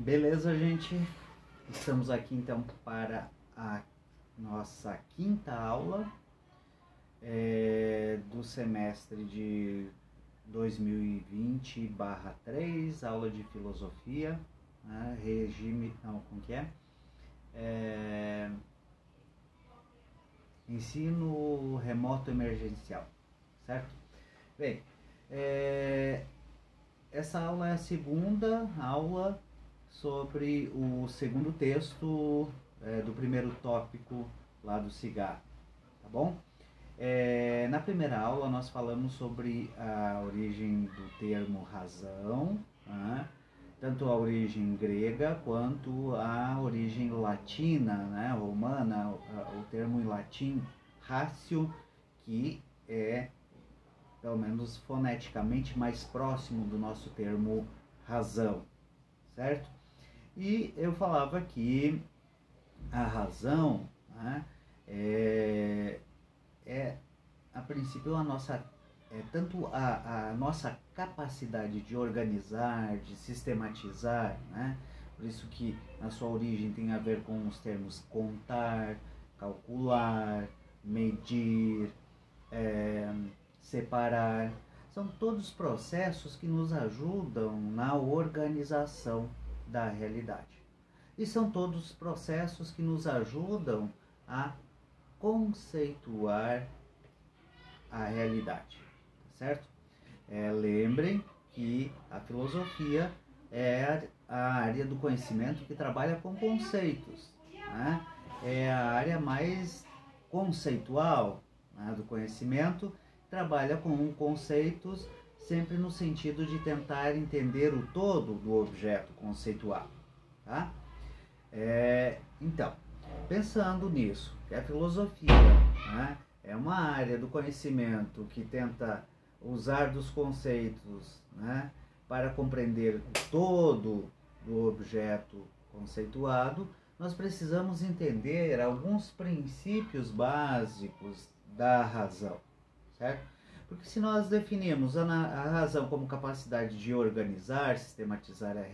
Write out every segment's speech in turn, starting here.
Beleza, gente? Estamos aqui então para a nossa quinta aula do semestre de 2020/3, aula de filosofia, né? Ensino remoto emergencial, certo? Bem, essa aula é a segunda aula sobre o segundo texto do primeiro tópico lá do cigarro, tá bom? Na primeira aula nós falamos sobre a origem do termo razão, né? Tanto a origem grega quanto a origem latina, né, romana, o termo em latim ratio, que é pelo menos foneticamente mais próximo do nosso termo razão, certo? E eu falava que a razão, né, a princípio tanto a nossa capacidade de organizar, de sistematizar, né? Por isso que na sua origem tem a ver com os termos contar, calcular, medir, separar. São todos processos que nos ajudam na organização da realidade. E são todos processos que nos ajudam a conceituar a realidade, certo? Lembrem que a filosofia é a área do conhecimento que trabalha com conceitos, né? É a área mais conceitual, né, do conhecimento, trabalha com conceitos sempre no sentido de tentar entender o todo do objeto conceituado, tá? Então, pensando nisso, que a filosofia, né, é uma área do conhecimento que tenta usar dos conceitos, né, para compreender o todo do objeto conceituado, nós precisamos entender alguns princípios básicos da razão, certo? Porque se nós definimos a razão como capacidade de organizar, sistematizar a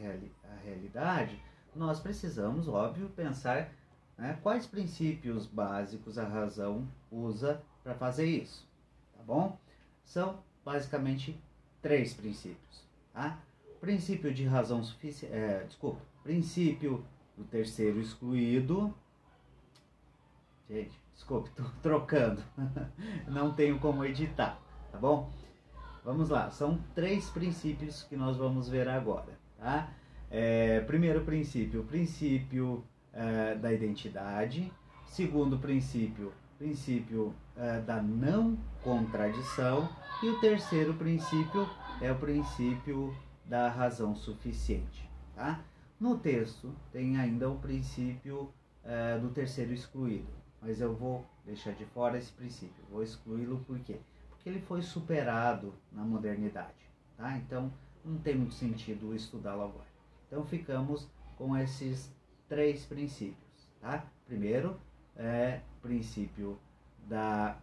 realidade, nós precisamos, óbvio, pensar, né, quais princípios básicos a razão usa para fazer isso, tá bom? São basicamente 3 princípios, tá? Princípio de razão suficiente, princípio do terceiro excluído. Gente, desculpe, estou trocando, não tenho como editar, tá bom? Vamos lá, são 3 princípios que nós vamos ver agora, tá? Primeiro princípio, o princípio da identidade. Segundo princípio, da não contradição. E o terceiro princípio é o princípio da razão suficiente, tá? No texto tem ainda o princípio do terceiro excluído, mas eu vou deixar de fora esse princípio, vou excluí-lo por quê? Porque ele foi superado na modernidade, tá? Então não tem muito sentido estudá-lo agora. Então ficamos com esses 3 princípios, tá? Primeiro princípio da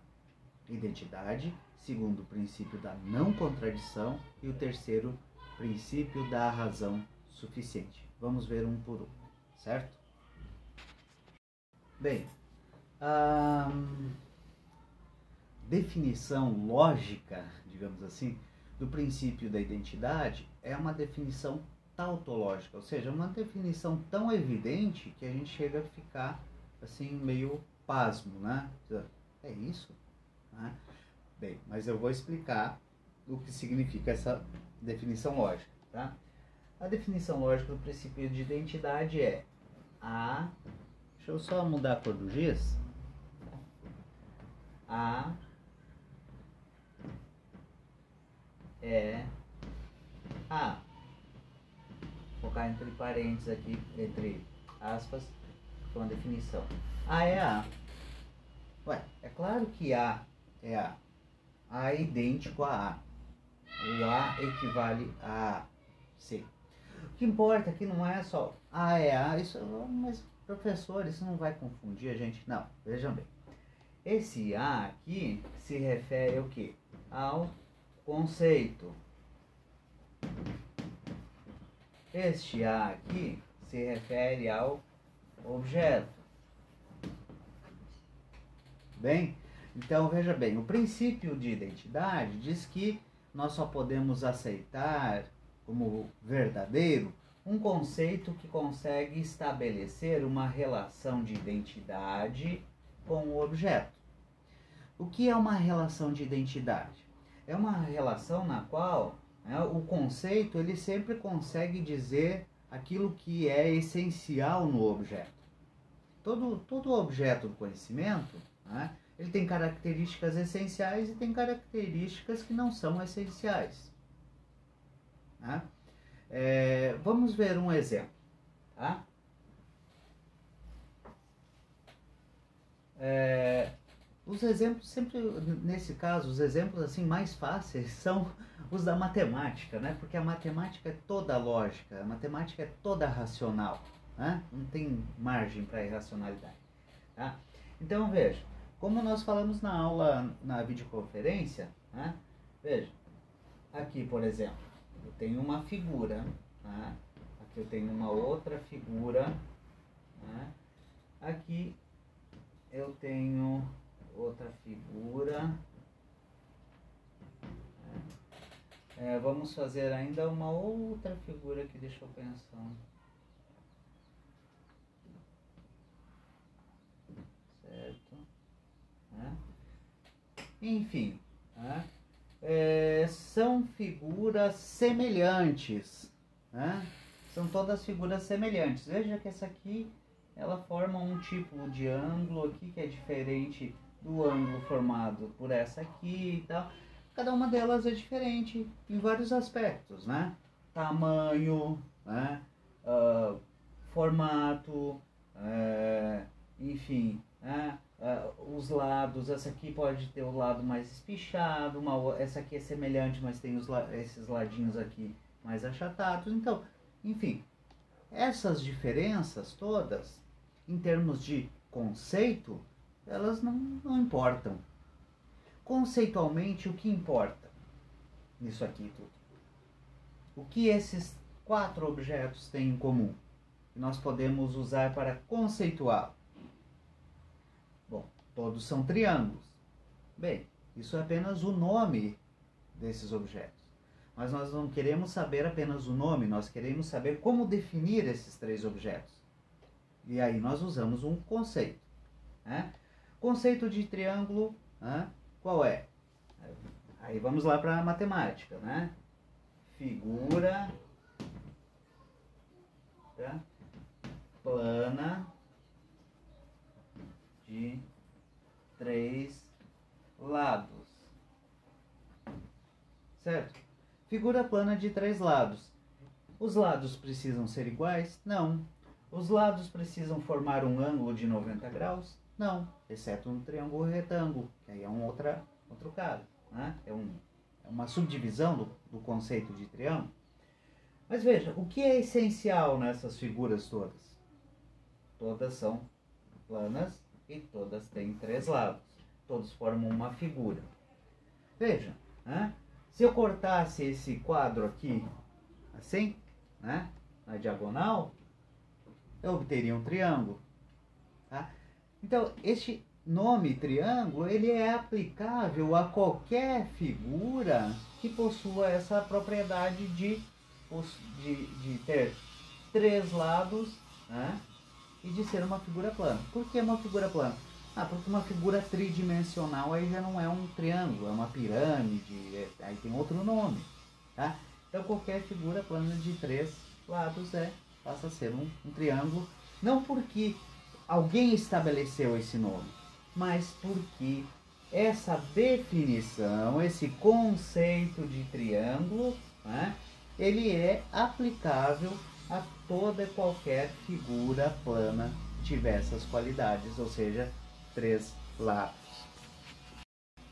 identidade, segundo princípio da não contradição e o terceiro princípio da razão suficiente. Vamos ver um por um, certo? Bem, a definição lógica, digamos assim, do princípio da identidade é uma definição tautológica, ou seja, uma definição tão evidente que a gente chega a ficar assim meio pasmo, né? É isso? Né? Bem, mas eu vou explicar o que significa essa definição lógica, tá? A definição lógica do princípio de identidade é deixa eu só mudar a cor do giz. Colocar entre parênteses aqui, entre aspas, com a definição. A é A. Ué, é claro que A é A. A é idêntico a A. O A equivale a C. O que importa aqui não é só A é A, mas professor, isso não vai confundir a gente? Não, vejam bem. Esse A aqui se refere ao quê? Ao conceito. Este A aqui se refere ao objeto. Bem, então veja bem, o princípio de identidade diz que nós só podemos aceitar como verdadeiro um conceito que consegue estabelecer uma relação de identidade com o objeto. O que é uma relação de identidade? É uma relação na qual o conceito ele sempre consegue dizer aquilo que é essencial no objeto. Todo objeto do conhecimento, ele tem características essenciais e tem características que não são essenciais. Vamos ver um exemplo. Os exemplos sempre, nesse caso, os exemplos assim mais fáceis são os da matemática, porque a matemática é toda lógica, a matemática é toda racional, não tem margem para irracionalidade. Então veja, como nós falamos na aula, na videoconferência, veja, aqui por exemplo, eu tenho uma figura, aqui eu tenho uma outra figura, aqui eu tenho outra figura. Vamos fazer ainda uma outra figura aqui, deixa eu pensar. Certo? Enfim, são figuras semelhantes, são todas figuras semelhantes. Veja que essa aqui ela forma um tipo de ângulo aqui que é diferente do ângulo formado por essa aqui e tal. Cada uma delas é diferente em vários aspectos, Tamanho, formato, enfim, os lados. Essa aqui pode ter o lado mais espichado, essa aqui é semelhante, mas tem esses ladinhos aqui mais achatados. Então, enfim, essas diferenças todas, em termos de conceito, elas não importam. Conceitualmente, o que importa nisso aqui tudo? O que esses 4 objetos têm em comum? Que nós podemos usar para conceituá-lo? Bom, todos são triângulos. Bem, isso é apenas o nome desses objetos. Mas nós não queremos saber apenas o nome, nós queremos saber como definir esses 3 objetos. E aí nós usamos um conceito. Conceito de triângulo, qual é? Aí vamos lá para a matemática, Figura plana de 3 lados. Certo? Figura plana de 3 lados. Os lados precisam ser iguais? Não. Os lados precisam formar um ângulo de 90 graus? Não, exceto no triângulo retângulo, que aí é outro caso. É uma subdivisão do conceito de triângulo. Mas veja, o que é essencial nessas figuras todas? Todas são planas e todas têm 3 lados. Todos formam uma figura. Veja, se eu cortasse esse quadro aqui, assim, na diagonal, eu obteria um triângulo. Então, este nome triângulo, ele é aplicável a qualquer figura que possua essa propriedade de ter 3 lados, e de ser uma figura plana. Por que uma figura plana? Porque uma figura tridimensional aí já não é um triângulo, é uma pirâmide, aí tem outro nome. Então, qualquer figura plana de 3 lados passa a ser um triângulo, não porque alguém estabeleceu esse nome, mas porque essa definição, esse conceito de triângulo, ele é aplicável a toda e qualquer figura plana que tiver essas qualidades, ou seja, 3 lados.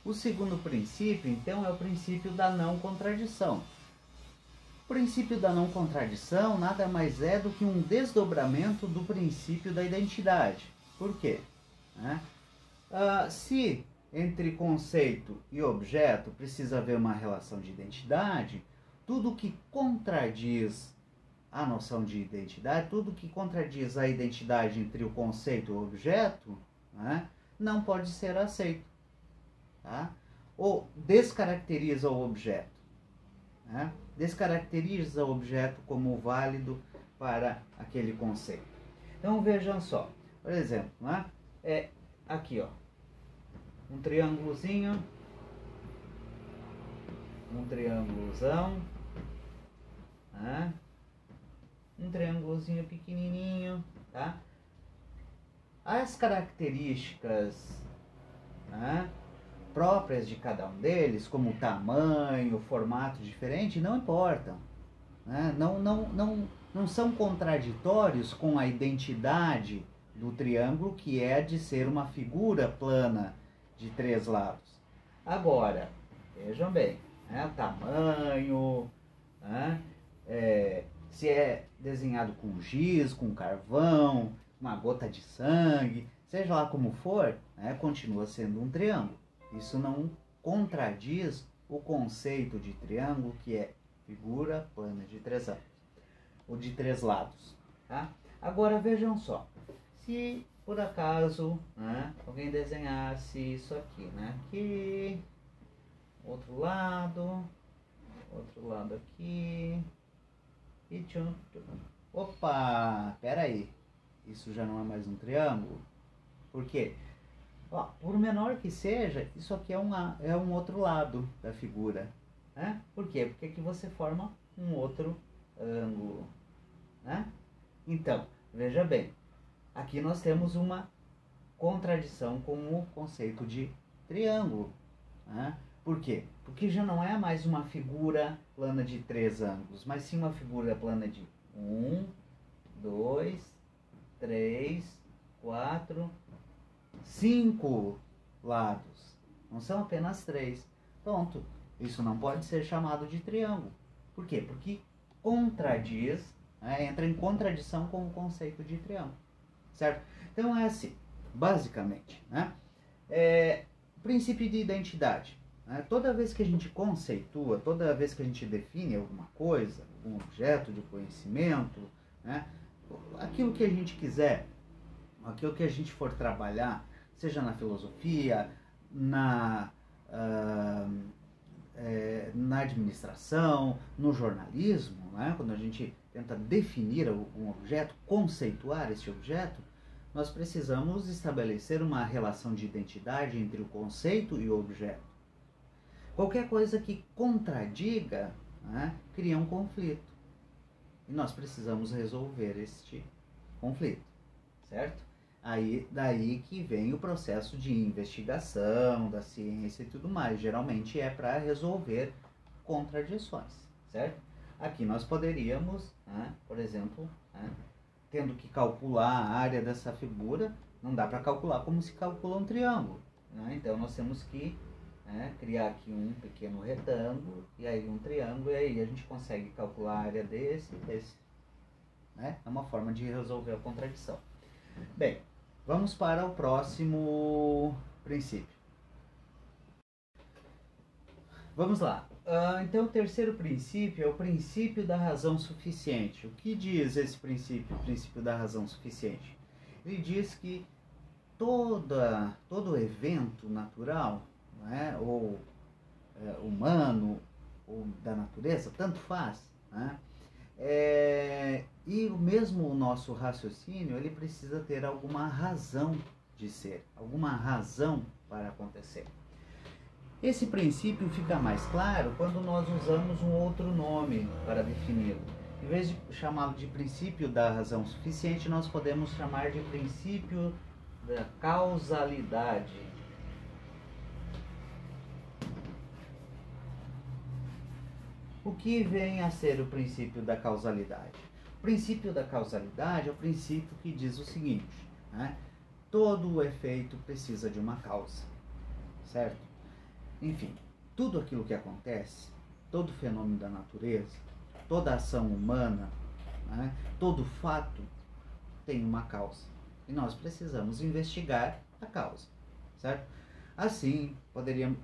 O segundo princípio, então, é o princípio da não contradição. O princípio da não contradição nada mais é do que um desdobramento do princípio da identidade. Por quê? Se entre conceito e objeto precisa haver uma relação de identidade, tudo que contradiz a noção de identidade, tudo que contradiz a identidade entre o conceito e o objeto, né, não pode ser aceito. Tá? Ou descaracteriza o objeto. Né? Descaracteriza o objeto como válido para aquele conceito. Então vejam só, por exemplo, né? Aqui, ó, um triângulozinho, um triângulozão, né? Um triângulozinho pequenininho, tá? As características, né, próprias de cada um deles, como tamanho, formato diferente, não importam. Né? Não são contraditórios com a identidade do triângulo, que é de ser uma figura plana de 3 lados. Agora, vejam bem, né? O tamanho, né? Se é desenhado com giz, com carvão, uma gota de sangue, seja lá como for, né? Continua sendo um triângulo. Isso não contradiz o conceito de triângulo, que é figura plana de 3 lados, ou de 3 lados. Tá? Agora vejam só, se por acaso, né, alguém desenhasse isso aqui, né? Aqui, outro lado aqui, e tchum. Opa, peraí, isso já não é mais um triângulo? Por quê? Ó, por menor que seja, isso aqui é um outro lado da figura. Né? Por quê? Porque aqui você forma um outro ângulo. Né? Então, veja bem, aqui nós temos uma contradição com o conceito de triângulo. Né? Por quê? Porque já não é mais uma figura plana de 3 ângulos, mas sim uma figura plana de 1, 2, 3, 4, 5 lados. Não são apenas 3. Pronto. Isso não pode ser chamado de triângulo. Por quê? Porque contradiz, né, entra em contradição com o conceito de triângulo. Certo? Então é assim, basicamente. Né? Princípio de identidade. Né? Toda vez que a gente conceitua, toda vez que a gente define alguma coisa, algum objeto de conhecimento, né, aquilo que a gente quiser, aquilo que a gente for trabalhar, seja na filosofia, na administração, no jornalismo, né? Quando a gente tenta definir um objeto, conceituar esse objeto, nós precisamos estabelecer uma relação de identidade entre o conceito e o objeto. Qualquer coisa que contradiga, né, cria um conflito. E nós precisamos resolver este conflito, certo? Daí que vem o processo de investigação da ciência e tudo mais. Geralmente é para resolver contradições, certo? Aqui nós poderíamos, né, por exemplo, né, tendo que calcular a área dessa figura, não dá para calcular como se calcula um triângulo. Né? Então nós temos que, né, criar aqui um pequeno retângulo, e aí um triângulo, e aí a gente consegue calcular a área desse e desse. Né? É uma forma de resolver a contradição. Bem, vamos para o próximo princípio. Vamos lá. Então, o terceiro princípio é o princípio da razão suficiente. O que diz esse princípio, o princípio da razão suficiente? Ele diz que todo evento natural, né, ou humano, ou da natureza, tanto faz, né, e mesmo o nosso raciocínio, ele precisa ter alguma razão de ser, alguma razão para acontecer. Esse princípio fica mais claro quando nós usamos um outro nome para defini-lo. Em vez de chamá-lo de princípio da razão suficiente, nós podemos chamar de princípio da causalidade. O que vem a ser o princípio da causalidade? O princípio da causalidade é o princípio que diz o seguinte, né? Todo efeito precisa de uma causa, certo? Enfim, tudo aquilo que acontece, todo fenômeno da natureza, toda ação humana, né, todo fato tem uma causa. E nós precisamos investigar a causa, certo? Assim,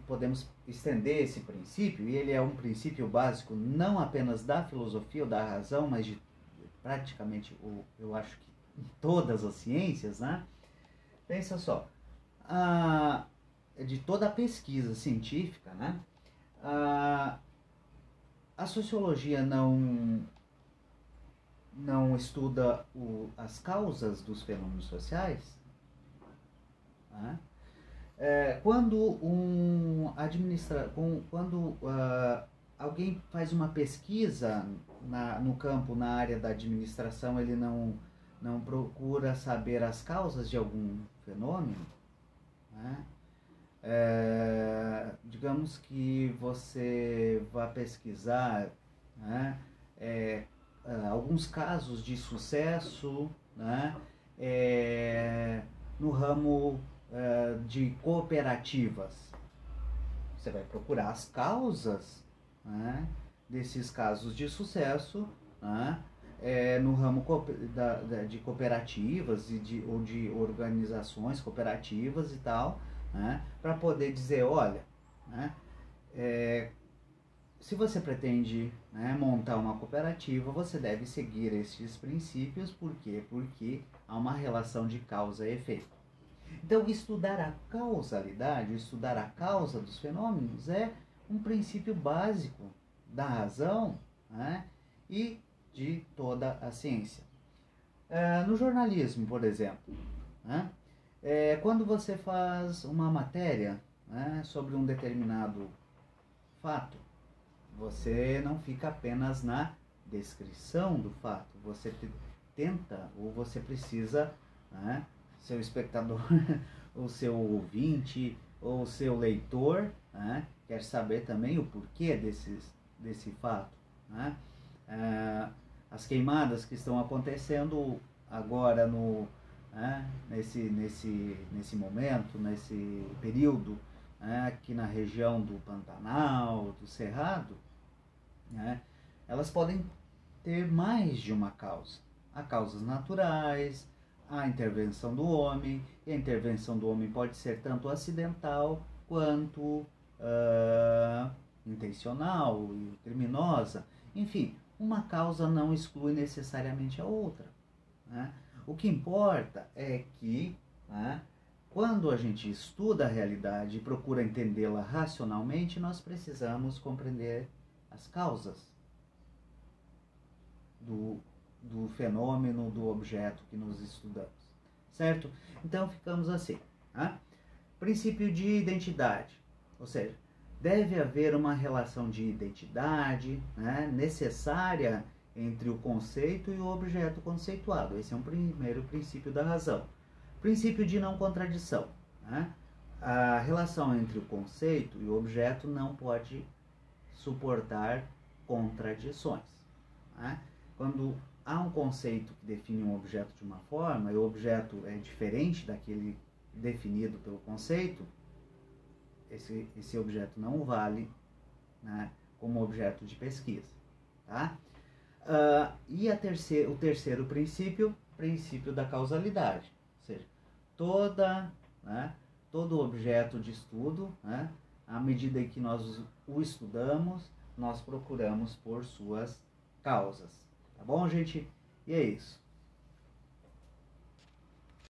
podemos estender esse princípio, e ele é um princípio básico não apenas da filosofia ou da razão, mas praticamente, eu acho que em todas as ciências, né? Pensa só, de toda a pesquisa científica, né? A sociologia não estuda as causas dos fenômenos sociais, né? Quando alguém faz uma pesquisa no campo, na área da administração, ele não procura saber as causas de algum fenômeno, né? Digamos que você vá pesquisar, né, alguns casos de sucesso, né, no ramo de cooperativas. Você vai procurar as causas, né, desses casos de sucesso, né, no ramo de cooperativas ou de organizações cooperativas e tal, né, para poder dizer, olha, né, se você pretende, né, montar uma cooperativa, você deve seguir esses princípios. Por quê? Porque há uma relação de causa e efeito. Então, estudar a causalidade, estudar a causa dos fenômenos é um princípio básico da razão, né, e de toda a ciência. No jornalismo, por exemplo, né, quando você faz uma matéria, né, sobre um determinado fato, você não fica apenas na descrição do fato, você tenta, ou você precisa, né, seu espectador, o seu ouvinte, ou o seu leitor, né, quer saber também o porquê desse fato, né? As queimadas que estão acontecendo agora nesse momento, nesse período, né, aqui na região do Pantanal, do Cerrado, né, elas podem ter mais de uma causa. Há causas naturais, há a intervenção do homem, e a intervenção do homem pode ser tanto acidental quanto intencional e criminosa. Enfim, uma causa não exclui necessariamente a outra, né? O que importa é que, né, quando a gente estuda a realidade e procura entendê-la racionalmente, nós precisamos compreender as causas do fenômeno, do objeto que nos estudamos, certo? Então ficamos assim, né? Princípio de identidade, ou seja, deve haver uma relação de identidade, né, necessária entre o conceito e o objeto conceituado. Esse é um primeiro princípio da razão. Princípio de não contradição, né? A relação entre o conceito e o objeto não pode suportar contradições, né? Quando há um conceito que define um objeto de uma forma e o objeto é diferente daquele definido pelo conceito, esse objeto não vale, né, como objeto de pesquisa, tá? E o terceiro princípio da causalidade, ou seja, todo objeto de estudo, né, à medida em que nós o estudamos, nós procuramos por suas causas. Tá bom, gente? E é isso.